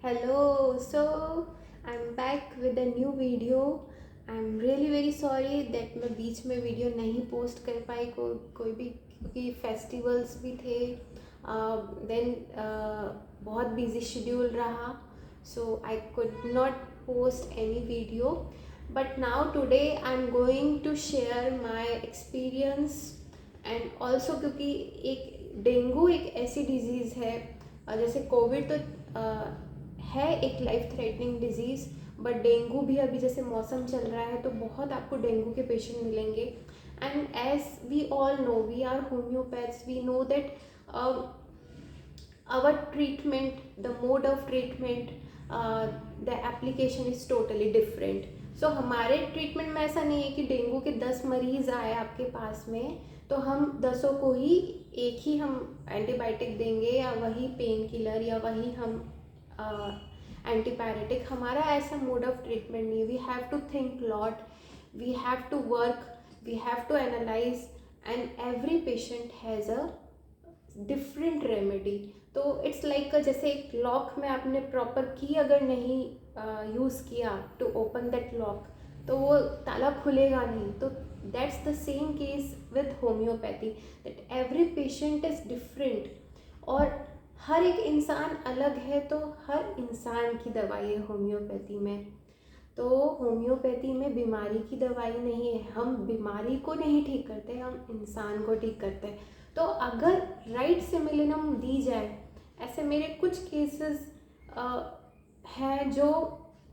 Hello, so I'm back with a new video. I'm really very sorry that मैं बीच में video नहीं post कर पाई कोई भी क्योंकि फेस्टिवल्स भी थे देन बहुत बिजी शेड्यूल रहा so I could not post any video but now today I'm going to share my experience and also क्योंकि एक डेंगू एक ऐसी डिजीज़ है जैसे कोविड तो है एक life threatening disease but dengue भी अभी जैसे मौसम चल रहा है तो बहुत आपको डेंगू के पेशेंट मिलेंगे and as we all know we are homeopaths we know that our treatment, the mode of treatment, the application is totally different. So हमारे ट्रीटमेंट में ऐसा नहीं है कि डेंगू के 10 मरीज़ आए आपके पास में तो हम 10 को ही एक ही हम एंटीबायोटिक देंगे या वही पेन किलर या वही हम एंटीपायरेटिक. हमारा ऐसा मोड ऑफ ट्रीटमेंट नहीं है. We have to think lot, we have to work, we have to analyse and every patient has a different remedy. तो इट्स लाइक जैसे एक लॉक में आपने प्रॉपर की अगर नहीं यूज़ किया टू ओपन दैट लॉक तो वो ताला खुलेगा नहीं. तो that's the same case with homeopathy that every patient is different और हर एक इंसान अलग है. तो हर इंसान की दवाई है होम्योपैथी में. तो होम्योपैथी में बीमारी की दवाई नहीं है. हम बीमारी को नहीं ठीक करते, हम इंसान को ठीक करते हैं. तो अगर राइट सिमिलिनम दी जाए, ऐसे मेरे कुछ केसेस हैं जो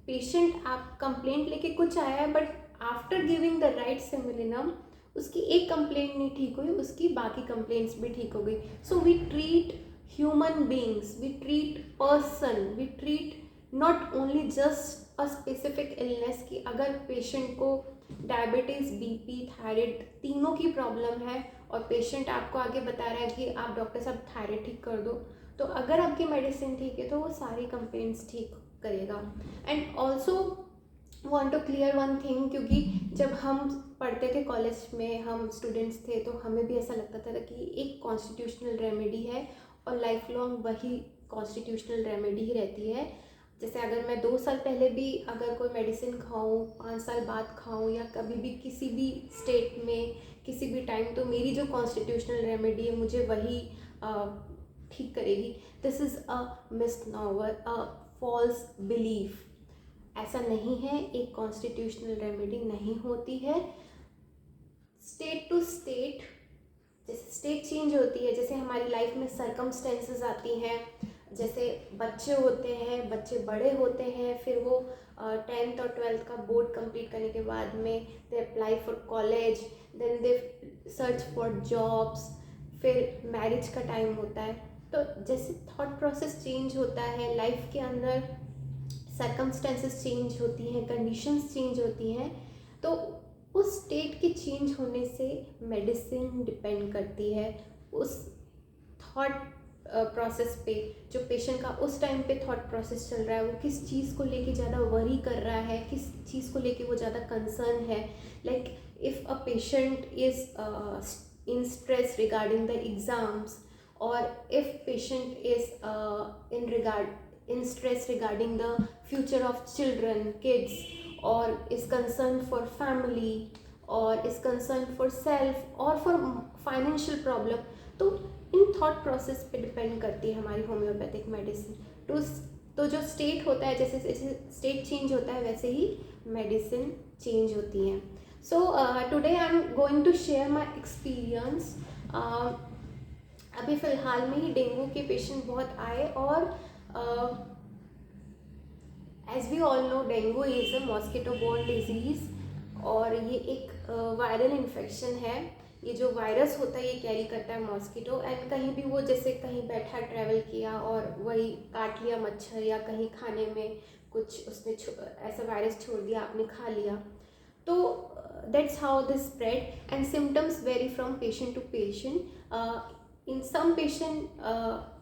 पेशेंट आप कंप्लेंट लेके कुछ आया है but after giving the right similimum उसकी एक कंप्लेंट नहीं ठीक हुई, उसकी बाकी कंप्लेंट्स भी ठीक हो गई. So we treat human beings, we treat person, we treat not only just a specific illness. कि अगर पेशेंट को डायबिटीज़, बीपी, थायराइड तीनों की प्रॉब्लम है और पेशेंट आपको आगे बता रहा है कि आप डॉक्टर साहब थायराइड ठीक कर दो, तो अगर आपकी मेडिसिन ठीक है तो वो सारी कंप्लेंट्स ठीक करेगा. And also want to clear one thing, क्योंकि जब हम पढ़ते थे कॉलेज में, हम स्टूडेंट्स थे तो हमें भी ऐसा लगता था कि एक कॉन्स्टिट्यूशनल रेमेडी है और लाइफ लॉन्ग वही कॉन्स्टिट्यूशनल रेमेडी ही रहती है. जैसे अगर मैं 2 साल पहले भी अगर कोई मेडिसिन खाऊं, 5 साल बाद खाऊं या कभी भी किसी भी स्टेट में किसी भी टाइम, तो मेरी जो कॉन्स्टिट्यूशनल रेमेडी है मुझे वही ठीक करेगी. This is a misnomer, a false belief. ऐसा नहीं है, एक कॉन्स्टिट्यूशनल रेमेडी नहीं होती है. स्टेट टू स्टेट, जैसे स्टेट चेंज होती है, जैसे हमारी लाइफ में सरकमस्टेंसेस आती हैं, जैसे बच्चे होते हैं, बच्चे बड़े होते हैं, फिर वो 10th और 12th का बोर्ड कंप्लीट करने के बाद में they apply for college, then they search for jobs, फिर मैरिज का टाइम होता है. तो जैसे थॉट प्रोसेस चेंज होता है लाइफ के अंदर, सरकमस्टेंसेस चेंज होती हैं, कंडीशंस चेंज होती हैं, तो उस स्टेट के चेंज होने से मेडिसिन डिपेंड करती है उस थॉट प्रोसेस पे. जो पेशेंट का उस टाइम पे थॉट प्रोसेस चल रहा है, वो किस चीज़ को लेके ज़्यादा वरी कर रहा है, किस चीज़ को लेके वो ज़्यादा कंसर्न है. Like if a patient is in stress regarding the exams, और if patient is in stress regarding the future of children, kids, or is concerned for family, or is concerned for self or for financial problem. तो in thought process पे depend करती है हमारी homeopathic medicine. तो जो state होता है, जैसे जैसे स्टेट चेंज होता है वैसे ही मेडिसिन चेंज होती हैं. So today I am going to share my experience. अभी फ़िलहाल में ही डेंगू के पेशेंट बहुत आए और as we all know dengue is a mosquito borne disease और ये एक वायरल इन्फेक्शन है. ये जो वायरस होता है ये कैरी करता है मॉस्किटो, एंड कहीं भी वो जैसे कहीं बैठा ट्रैवल किया और वही काट लिया मच्छर, या कहीं खाने में कुछ उसने ऐसा वायरस छोड़ दिया, आपने खा लिया, तो that's how this spread. And symptoms vary from patient to patient. In some patient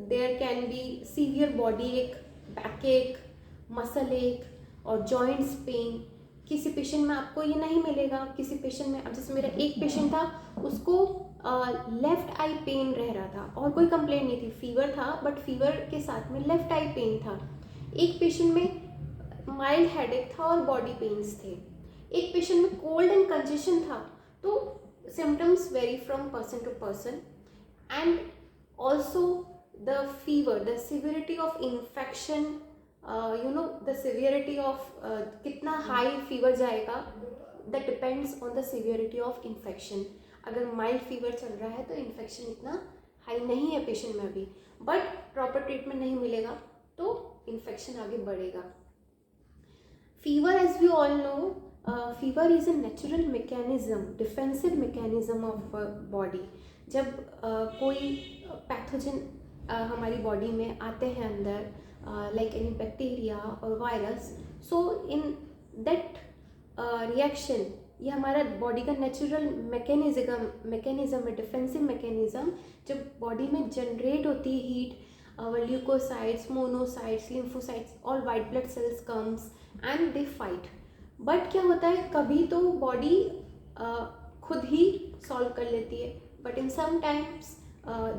there can be severe body ache, backache, muscle ache और joints pain. किसी पेशेंट में आपको ये नहीं मिलेगा, किसी पेशेंट में, अब जैसे मेरा एक पेशेंट था उसको लेफ़्ट आई पेन रह रहा था और कोई कंप्लेंट नहीं थी, फीवर था बट फीवर के साथ में लेफ़्ट आई पेन था. एक पेशेंट में माइल्ड हेडेक था और बॉडी पेन्स थे, एक पेशेंट में कोल्ड एंड कंजेशन था. तो symptoms vary from person to person. And also the fever, the severity of infection, the severity of कितना हाई फीवर जाएगा, that depends on the severity of infection. अगर mild fever चल रहा है तो infection इतना हाई नहीं है पेशेंट में अभी, बट प्रॉपर ट्रीटमेंट नहीं मिलेगा तो इन्फेक्शन आगे बढ़ेगा. Fever, as we all know, fever is a natural mechanism, defensive mechanism of body. जब कोई पैथोजन हमारी बॉडी में आते हैं अंदर, लाइक एनी बैक्टीरिया और virus, so in that reaction, ये हमारा बॉडी का नेचुरल मैकेनिज्म है, डिफेंसिव मैकेनिज्म. जब बॉडी में जनरेट होती है heat, leucocytes, monocytes, lymphocytes, all white blood cells comes and they fight. But क्या होता है, कभी तो बॉडी खुद ही सॉल्व कर लेती है, बट इन सम टाइम्स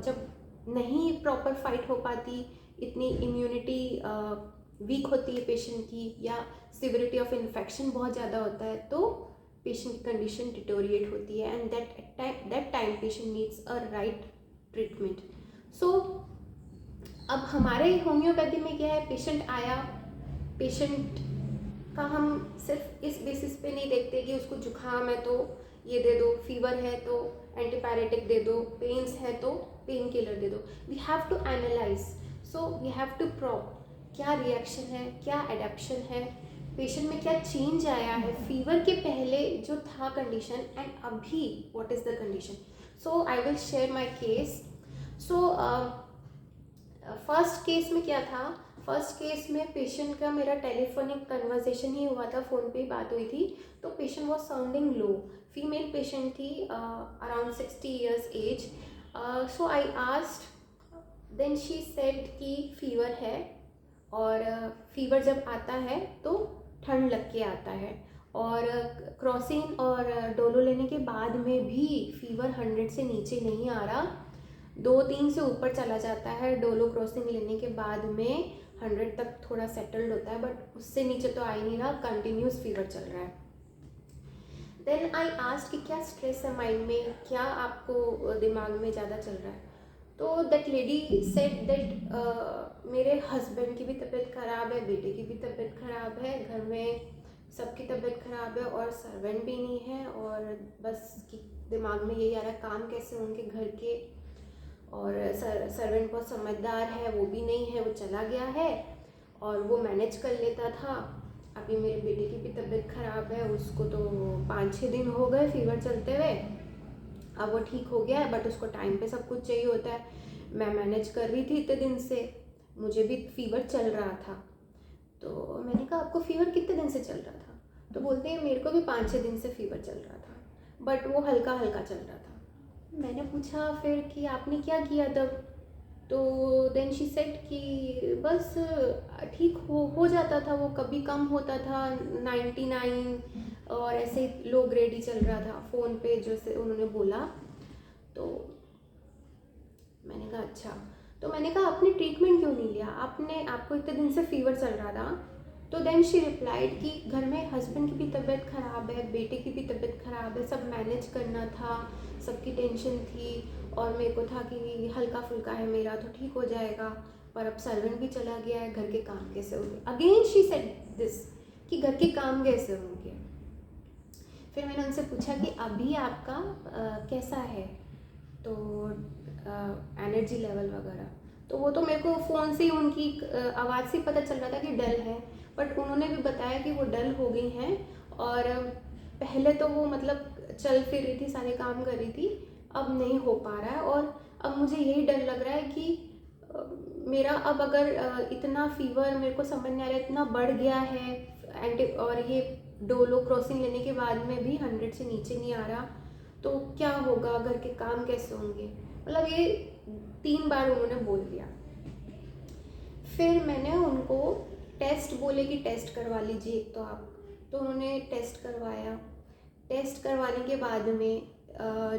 जब नहीं प्रॉपर फाइट हो पाती, इतनी इम्यूनिटी वीक होती है पेशेंट की, या सिवियरिटी ऑफ इन्फेक्शन बहुत ज़्यादा होता है, तो पेशेंट की कंडीशन डिटोरिएट होती है. And that time patient needs a right treatment. So अब हमारे होम्योपैथी में क्या है, पेशेंट आया, पेशेंट का हम सिर्फ इस बेसिस पे नहीं देखते कि उसको जुकाम है तो ये दे दो, फीवर है तो एंटीपायरेटिक दे दो, पेन्स है तो पेन किलर दे दो. We have to analyse. So we have to probe क्या रिएक्शन है, क्या एडेप्शन है, पेशेंट में क्या चेंज आया है फीवर के पहले जो था कंडीशन, एंड अभी what is the condition. So I will share my case. So first case में क्या था, फर्स्ट केस में पेशेंट का मेरा टेलीफोनिक कन्वर्सेशन ही हुआ था, फ़ोन पे बात हुई थी. तो patient was sounding low, female patient थी, अराउंड 60 years एज. So I asked, then she said कि फीवर है, और फीवर जब आता है तो ठंड लग के आता है, और क्रॉसिन और डोलो लेने के बाद में भी फीवर 100 से नीचे नहीं आ रहा, 2-3 से ऊपर चला जाता है. डोलो क्रॉसिंग लेने के बाद में 100 तक थोड़ा सेटल्ड होता है, बट उससे नीचे तो आ ही नहीं रहा, कंटिन्यूस फीवर चल रहा है. देन आई आस्क्ड कि क्या स्ट्रेस है माइंड में, क्या आपको दिमाग में ज़्यादा चल रहा है. तो दैट लेडी सेड दैट मेरे हस्बैंड की भी तबीयत ख़राब है, बेटे की भी तबीयत ख़राब है, घर में सबकी तबीयत ख़राब है, और सर्वेंट भी नहीं है, और बस कि दिमाग में यही आ रहा है काम कैसे होंगे घर के, और सर्वेंट बहुत समझदार है, वो भी नहीं है, वो चला गया है, और वो मैनेज कर लेता था. अभी मेरे बेटे की भी तबीयत ख़राब है, उसको तो 5-6 दिन हो गए फीवर चलते हुए, अब वो ठीक हो गया है, बट उसको टाइम पे सब कुछ चाहिए होता है. मैं मैनेज कर रही थी इतने दिन से, मुझे भी फीवर चल रहा था. तो मैंने कहा आपको फीवर कितने दिन से चल रहा था. तो बोलते हैं मेरे को भी 5-6 दिन से फीवर चल रहा था, बट वो हल्का हल्का चल रहा था. मैंने पूछा फिर कि आपने क्या किया तब. तो देन शी सेड कि बस ठीक हो जाता था, वो कभी कम होता था 99, और ऐसे लो ग्रेड ही चल रहा था, फ़ोन पे जैसे उन्होंने बोला. तो मैंने कहा अच्छा. तो मैंने कहा आपने ट्रीटमेंट क्यों नहीं लिया, आपको इतने दिन से फीवर चल रहा था. तो देन शी रिप्लाइड कि घर में हस्बैंड की भी तबीयत ख़राब है, बेटे की भी तबीयत ख़राब है, सब मैनेज करना था, सबकी टेंशन थी, और मेरे को था कि हल्का फुल्का है मेरा तो ठीक हो जाएगा, पर अब सर्वेंट भी चला गया है, घर के काम कैसे होंगे. अगेन शी सेड दिस कि घर के काम कैसे होंगे. फिर मैंने उनसे पूछा कि अभी आपका कैसा है, तो एनर्जी लेवल वगैरह. तो वो तो मेरे को फ़ोन से ही उनकी आवाज़ से पता चल रहा था कि डल है, बट उन्होंने भी बताया कि वो डल हो गई हैं, और पहले तो वो मतलब चल फिर रही थी, सारे काम कर रही थी, अब नहीं हो पा रहा है. और अब मुझे यही डर लग रहा है कि मेरा अब अगर इतना फीवर मेरे को समझ नहीं आ रहा है, इतना बढ़ गया है, और ये डोलो क्रॉसिंग लेने के बाद में भी 100 से नीचे नहीं आ रहा, तो क्या होगा, घर के काम कैसे होंगे. मतलब ये 3 बार उन्होंने बोल दिया. फिर मैंने उनको टेस्ट बोले कि टेस्ट करवा लीजिए एक तो आप. तो उन्होंने टेस्ट करवाया. टेस्ट करवाने के बाद में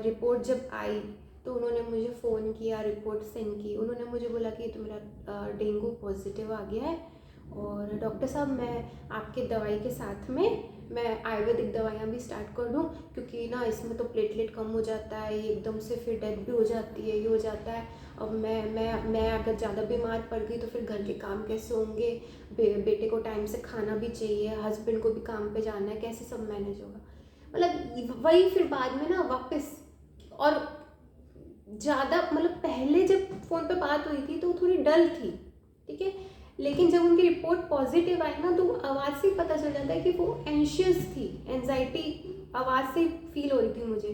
रिपोर्ट जब आई तो उन्होंने मुझे फ़ोन किया, रिपोर्ट सेंड की. उन्होंने मुझे बोला कि तो मेरा डेंगू पॉजिटिव आ गया है, और डॉक्टर साहब मैं आपके दवाई के साथ में मैं आयुर्वेदिक दवाइयाँ भी स्टार्ट कर दूँ, क्योंकि ना इसमें तो प्लेटलेट कम हो जाता है, ये एकदम से फिर डेथ भी हो जाती है, ये हो जाता है। अब मैं अगर ज़्यादा बीमार पड़ गई तो फिर घर के काम कैसे होंगे, बेटे को टाइम से खाना भी चाहिए, हस्बैंड को भी काम पे जाना है, कैसे सब मैनेज होगा। मतलब वही फिर बाद में ना वापस, और ज़्यादा मतलब पहले जब फ़ोन पे बात हुई थी तो थोड़ी डल थी, ठीक है, लेकिन जब उनकी रिपोर्ट पॉजिटिव आई ना तो आवाज़ से ही पता चल जाता है कि वो एंशियस थी, एंजाइटी आवाज़ से फील हो रही थी मुझे।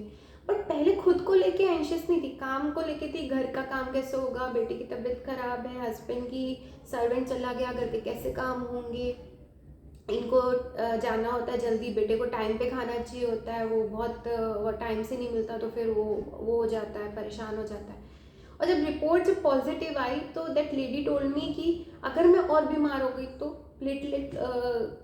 बट पहले खुद को लेके एंशियस नहीं थी, काम को लेके थी, घर का काम कैसे होगा, बेटे की तबीयत खराब है, हस्बैंड की सर्वेंट चला गया, घर के कैसे काम होंगे, इनको जाना होता है जल्दी, बेटे को टाइम पे खाना चाहिए होता है, वो बहुत टाइम से नहीं मिलता तो फिर वो हो जाता है, परेशान हो जाता है। और जब रिपोर्ट जब पॉजिटिव आई तो दैट लेडी टोल्ड मी कि अगर मैं और बीमार हो गई तो प्लेटलेट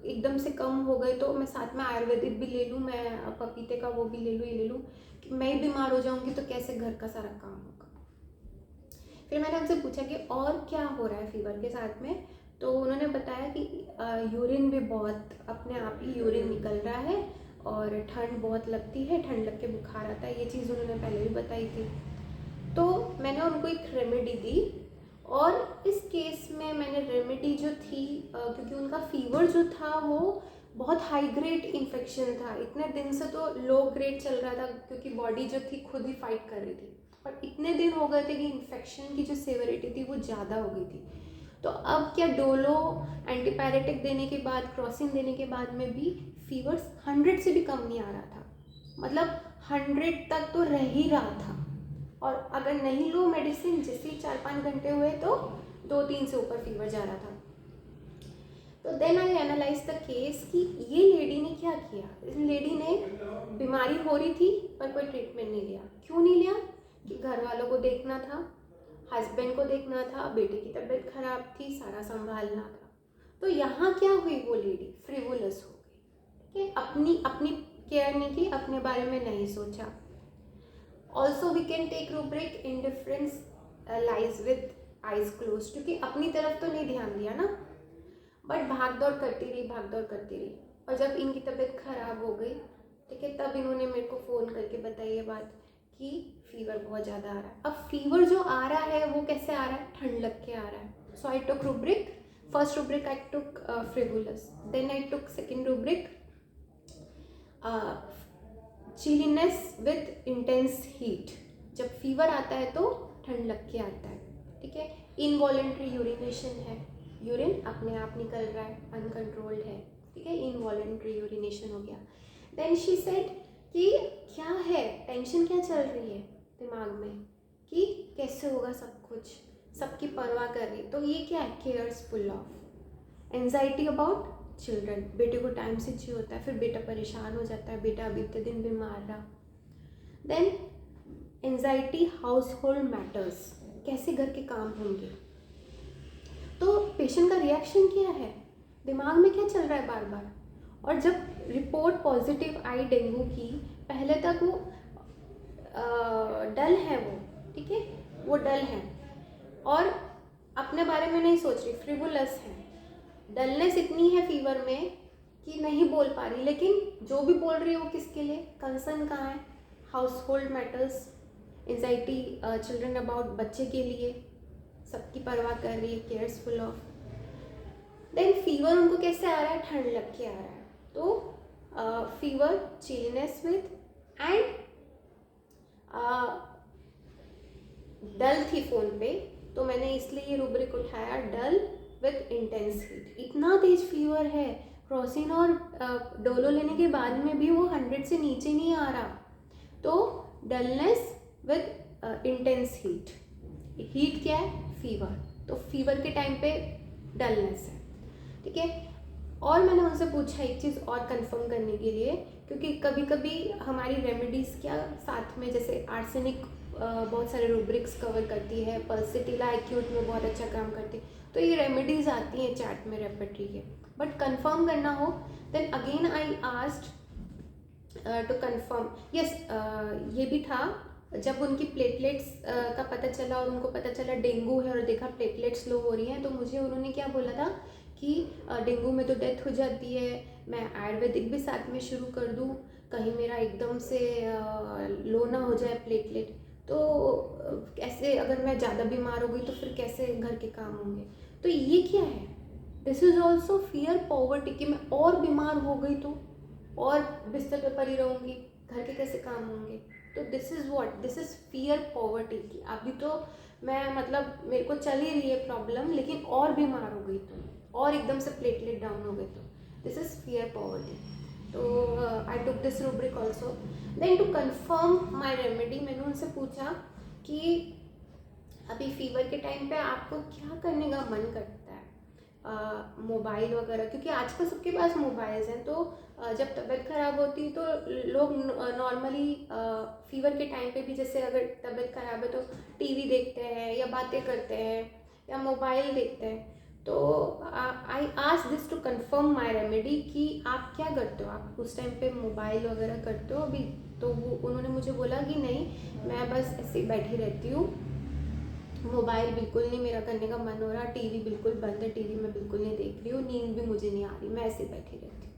एकदम से कम हो गए तो मैं साथ में आयुर्वेदिक भी ले लूँ, मैं पपीते का वो भी ले लूँ, ये ले लूँ, कि मैं ही बीमार हो जाऊँगी तो कैसे घर का सारा काम होगा। फिर मैंने उनसे पूछा कि और क्या हो रहा है फीवर के साथ में, तो उन्होंने बताया कि यूरिन भी बहुत अपने आप ही यूरिन निकल रहा है और ठंड बहुत लगती है, ठंड लग के बुखार आता है, ये चीज़ उन्होंने पहले भी बताई थी। तो मैंने उनको एक रेमेडी दी, और इस केस में मैंने रेमेडी जो थी क्योंकि उनका फीवर जो था वो बहुत हाई ग्रेड इन्फेक्शन था, इतने दिन से तो लो ग्रेड चल रहा था क्योंकि बॉडी जो थी खुद ही फाइट कर रही थी, पर इतने दिन हो गए थे कि इन्फेक्शन की जो सेवरिटी थी वो ज़्यादा हो गई थी। तो अब क्या डोलो एंटीपायरेटिक देने के बाद, क्रॉसिन देने के बाद में भी फीवर 100 से भी कम नहीं आ रहा था, मतलब 100 तक तो रह ही रहा था, और अगर नहीं लो मेडिसिन जैसे ही 4-5 घंटे हुए तो 2-3 से ऊपर फीवर जा रहा था। तो then I analyse the case कि ये लेडी ने क्या किया, इस लेडी ने बीमारी हो रही थी पर कोई ट्रीटमेंट नहीं लिया। क्यों नहीं लिया? कि घर वालों को देखना था, हस्बैंड को देखना था, बेटे की तबीयत खराब थी, सारा संभालना था। तो यहाँ क्या हुई, वो लेडी फ्रिवुलस हो गई, ठीक है, अपनी अपनी केयर नहीं की, अपने बारे में नहीं सोचा। Also we can take rubric indifference lies with eyes close, क्योंकि अपनी तरफ तो नहीं ध्यान दिया ना, बट भाग दौड़ करती रही, भाग दौड़ करती रही, और जब इनकी तबीयत खराब हो गई, ठीक है, तब इन्होंने मेरे को फ़ोन करके बताई ये बात कि फीवर बहुत ज़्यादा आ रहा है। अब फीवर जो आ रहा है वो कैसे आ रहा है, ठंड लग के आ रहा है। So I took rubric, first rubric I took frivolous, then I took second rubric chilliness with intense heat. जब फीवर आता है तो ठंड लग के आता है, ठीक है। इनवॉलेंट्री यूरिनेशन है, यूरिन अपने आप निकल रहा है, अनकंट्रोल्ड है, ठीक है, इनवॉलेंट्री यूरिनेशन हो गया। देन शी सेड कि क्या है, टेंशन क्या चल रही है दिमाग में कि कैसे होगा सब कुछ, सबकी परवाह कर रही, तो ये क्या है, cares full of anxiety about children, बेटे को टाइम से चाहिए होता है, फिर बेटा परेशान हो जाता है, बेटा अभी इतने दिन बीमार रहा। Then anxiety household matters, कैसे घर के काम होंगे। तो पेशेंट का रिएक्शन क्या है, दिमाग में क्या चल रहा है बार बार। और जब रिपोर्ट पॉजिटिव आई डेंगू की, पहले तक वो डल है, वो ठीक है, वो डल है और अपने बारे में नहीं सोच रही, फ्रिवुलस है, डलनेस इतनी है फीवर में कि नहीं बोल पा रही, लेकिन जो भी बोल रही है वो किसके लिए, कंसर्न कहाँ है, household matters, anxiety children about, बच्चे के लिए, सबकी परवाह कर रही है, cares full of. Then fever उनको कैसे आ रहा है, ठंड लग के आ रहा है, तो fever, chilliness with and dull थी फ़ोन पे, तो मैंने इसलिए ये रूब्रिक उठाया, डल विद इंटेंस हीट। इतना तेज फीवर है, क्रॉसिन और डोलो लेने के बाद में भी वो 100 से नीचे नहीं आ रहा, तो dullness with intense heat. Heat क्या है, फीवर, तो फीवर के टाइम पे डलनेस है, ठीक है। और मैंने उनसे पूछा एक चीज़ और कंफर्म करने के लिए, क्योंकि कभी कभी हमारी रेमेडीज़ क्या साथ में, जैसे आर्सेनिक बहुत सारे रूब्रिक्स कवर करती है, पल्सिटिला एक्यूट में बहुत अच्छा काम करती है, तो ये रेमेडीज़ आती हैं चैट में रेपेटरी के, बट कंफर्म करना हो then again I asked to confirm. Yes, ये भी था, जब उनकी प्लेटलेट्स का पता चला और उनको पता चला डेंगू है और देखा प्लेटलेट्स लो हो रही हैं, तो मुझे उन्होंने क्या बोला था कि डेंगू में तो डेथ हो जाती है, मैं आयुर्वेदिक भी साथ में शुरू कर दूँ, कहीं मेरा एकदम से लो ना हो जाए प्लेटलेट, तो कैसे अगर मैं ज़्यादा बीमार हो गई तो फिर कैसे घर के काम होंगे। तो ये क्या है, this is also fear poverty, कि मैं और बीमार हो गई तो और बिस्तर पे पड़ी रहूँगी, घर के कैसे काम होंगे। तो this is what, this is fear poverty, कि अभी तो मैं मतलब मेरे को चल ही रही है प्रॉब्लम, लेकिन और बीमार हो गई तो, और एकदम से प्लेटलेट डाउन हो गए तो, दिस इज़ फियर पॉवर्टी। तो I took this rubric also. Then to confirm my remedy, मैंने उनसे पूछा कि अभी फीवर के टाइम पे आपको क्या करने का मन करता है, मोबाइल वगैरह, क्योंकि आजकल सबके पास मोबाइल्स हैं, तो जब तबीयत ख़राब होती है तो लोग नॉर्मली फीवर के टाइम पे भी, जैसे अगर तबीयत ख़राब है तो टीवी देखते हैं या बातें करते हैं या मोबाइल देखते हैं। तो I ask this to confirm my remedy, कि आप क्या करते हो, आप उस टाइम पे मोबाइल वगैरह करते हो अभी। तो वो उन्होंने मुझे बोला कि नहीं, मैं बस ऐसे ही बैठी रहती हूँ, मोबाइल बिल्कुल नहीं मेरा करने का मन हो रहा, टीवी बिल्कुल बंद है, टीवी मैं बिल्कुल नहीं देख रही हूँ, नींद भी मुझे नहीं आ रही, मैं ऐसे बैठी रहती हूँ।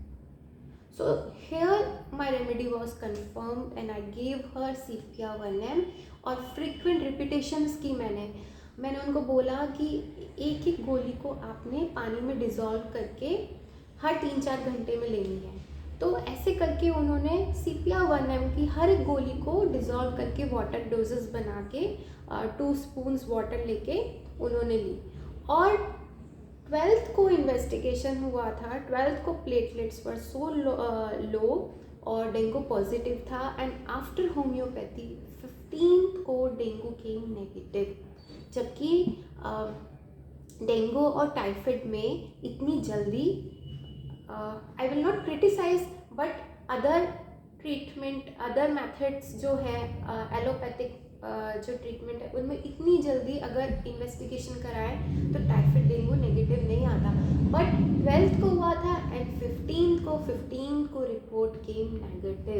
So here my remedy was confirmed and I give her sepia 1M, और फ्रिक्वेंट रिपीटेशंस की मैंने उनको बोला कि एक एक गोली को आपने पानी में डिज़ोल्व करके हर 3-4 घंटे में लेनी है। तो ऐसे करके उन्होंने सीपिया 1M की हर एक गोली को डिज़ोल्व करके वाटर डोजेस बना के 2 स्पून्स वाटर लेके उन्होंने ली। और 12th को इन्वेस्टिगेशन हुआ था, 12th को प्लेटलेट्स वर सो लो और डेंगू पॉजिटिव था, एंड आफ्टर होम्योपैथी 15th को डेंगू केम नेगेटिव। जबकि डेंगू और टाइफाइड में इतनी जल्दी, I will not criticise, but other treatment, other methods जो है एलोपैथिक जो ट्रीटमेंट है उनमें इतनी जल्दी अगर इन्वेस्टिगेशन कराएं तो टाइफाइड डेंगू नेगेटिव नहीं आता। बट 12th को हुआ था एंड 15th को report came negative,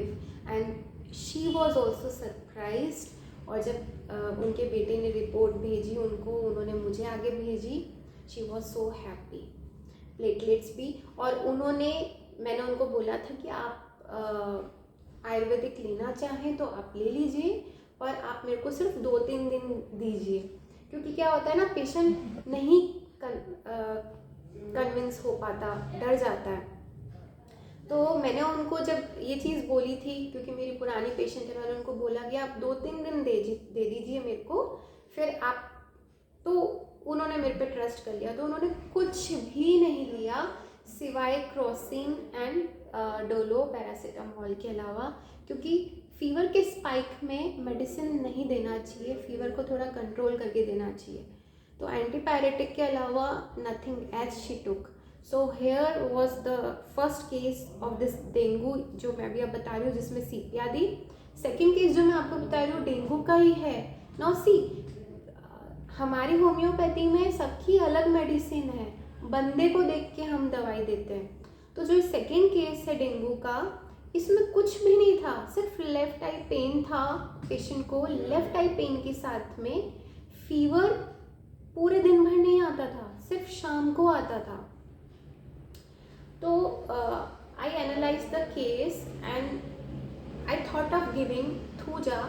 and she was also surprised. और जब उनके बेटे ने रिपोर्ट भेजी उनको, उन्होंने मुझे आगे भेजी, she was so happy. Platelets भी, और मैंने उनको बोला था कि आप आयुर्वेदिक लेना चाहें तो आप ले लीजिए, और आप मेरे को सिर्फ 2-3 दिन दीजिए, क्योंकि क्या होता है ना, पेशेंट नहीं कन्विंस हो पाता, डर जाता है। तो मैंने उनको जब ये चीज़ बोली थी, क्योंकि मेरी पुरानी पेशेंट है, मैंने उनको बोला कि आप 2-3 दिन दे दीजिए मेरे को, फिर आप, तो उन्होंने मेरे पे ट्रस्ट कर लिया। तो उन्होंने कुछ भी नहीं लिया सिवाय क्रोसिन एंड डोलो पैरासीटामोल के अलावा, क्योंकि फीवर के स्पाइक में मेडिसिन नहीं देना चाहिए, फीवर को थोड़ा कंट्रोल करके देना चाहिए। तो एंटीपायरेटिक के अलावा nothing as she took. So here was the first case of this dengue जो मैं अभी अब बता रही हूँ, जिसमें सीपिया दी। सेकेंड केस जो मैं आपको बता रही हूँ डेंगू का ही है। नाउ सी, हमारी होम्योपैथी में सबकी अलग मेडिसिन है, बंदे को देख के हम दवाई देते हैं। तो जो सेकेंड केस है डेंगू का, इसमें कुछ भी नहीं था, सिर्फ लेफ्ट आई पेन था पेशेंट को, लेफ्ट आई पेन के साथ में फीवर पूरे दिन भर नहीं आता था, सिर्फ शाम को आता था। तो आई analyse the case and I thought of giving thuja,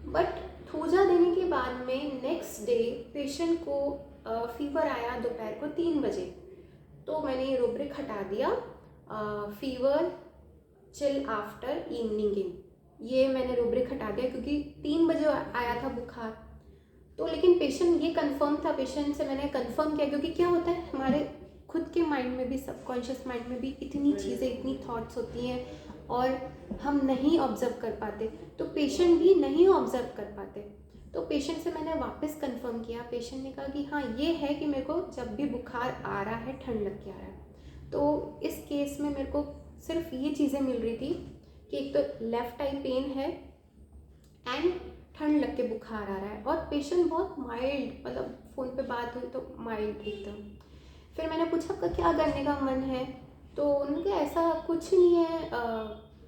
but thuja देने के बाद में नेक्स्ट डे पेशेंट को फीवर आया दोपहर को 3 बजे। तो मैंने ये रूब्रिक हटा दिया, fever chill after evening in, ये मैंने रूब्रिक हटा दिया क्योंकि 3 बजे आया था बुखार। तो लेकिन पेशेंट ये कंफर्म था, पेशेंट से मैंने कंफर्म किया, क्योंकि क्या होता है हमारे खुद के माइंड में भी, सबकॉन्शियस माइंड में भी इतनी चीज़ें, इतनी थॉट्स होती हैं और हम नहीं ऑब्जर्व कर पाते, तो पेशेंट भी नहीं ऑब्जर्व कर पाते। तो पेशेंट से मैंने वापस कंफर्म किया, पेशेंट ने कहा कि हाँ ये है कि मेरे को जब भी बुखार आ रहा है ठंड लग के आ रहा है। तो इस केस में मेरे को सिर्फ ये चीज़ें मिल रही थी कि एक तो लेफ़्ट आई पेन है एंड ठंड लग के बुखार आ रहा है, और पेशेंट बहुत माइल्ड, मतलब फ़ोन पे बात हुई तो माइल्ड एकदम। फिर मैंने पूछा आपका क्या करने का मन है, तो उनके ऐसा कुछ नहीं है,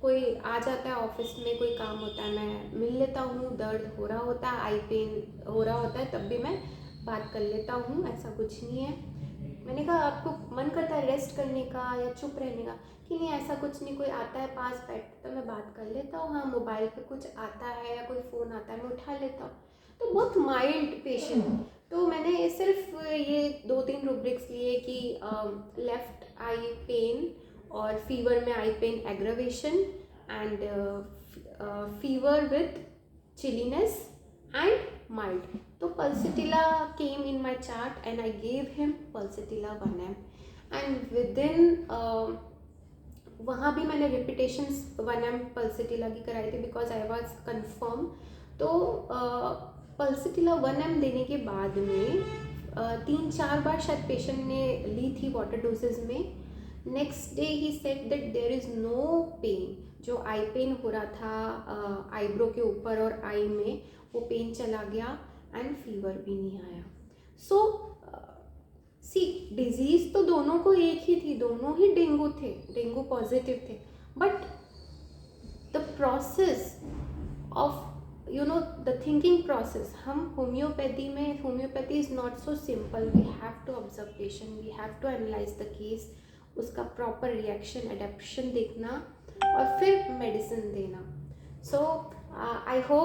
कोई आ जाता है ऑफिस में, कोई काम होता है मैं मिल लेता हूँ, दर्द हो रहा होता है, आई पेन हो रहा होता है तब भी मैं बात कर लेता हूँ, ऐसा कुछ नहीं है। मैंने कहा आपको मन करता है रेस्ट करने का या चुप रहने का, कि नहीं ऐसा कुछ नहीं, कोई आता है पास बैठ तो मैं बात कर लेता हूँ, हाँ मोबाइल पे कुछ आता है या कोई फ़ोन आता है मैं उठा लेता हूँ। तो बहुत माइल्ड पेशेंट। तो मैंने सिर्फ ये 2-3 रूब्रिक्स लिए कि लेफ्ट आई पेन और फीवर में eye pain aggravation and fever with chilliness and mild. तो Pulsatilla came in my chart and I gave him Pulsatilla 1M and within वहाँ भी मैंने रिपीटेशंस 1M Pulsatilla की कराई थी बिकॉज आई वॉज कन्फर्म। तो Pulsatilla 1M देने के बाद में 3-4 बार शायद पेशेंट ने ली थी वाटर डोजेज में। नेक्स्ट डे ही said that there is no pain. जो आई पेन हो रहा था आईब्रो के ऊपर और आई में, वो पेन चला गया एंड फीवर भी नहीं आया। सो सी डिजीज़ तो दोनों को एक ही थी, दोनों ही डेंगू थे, डेंगू पॉजिटिव थे, but the process of the thinking process, हम होम्योपैथी में, homeopathy is not so simple. We have to observe patient, we have to analyse the case, उसका प्रॉपर रिएक्शन एडेप्शन देखना और फिर मेडिसिन देना। सो I hope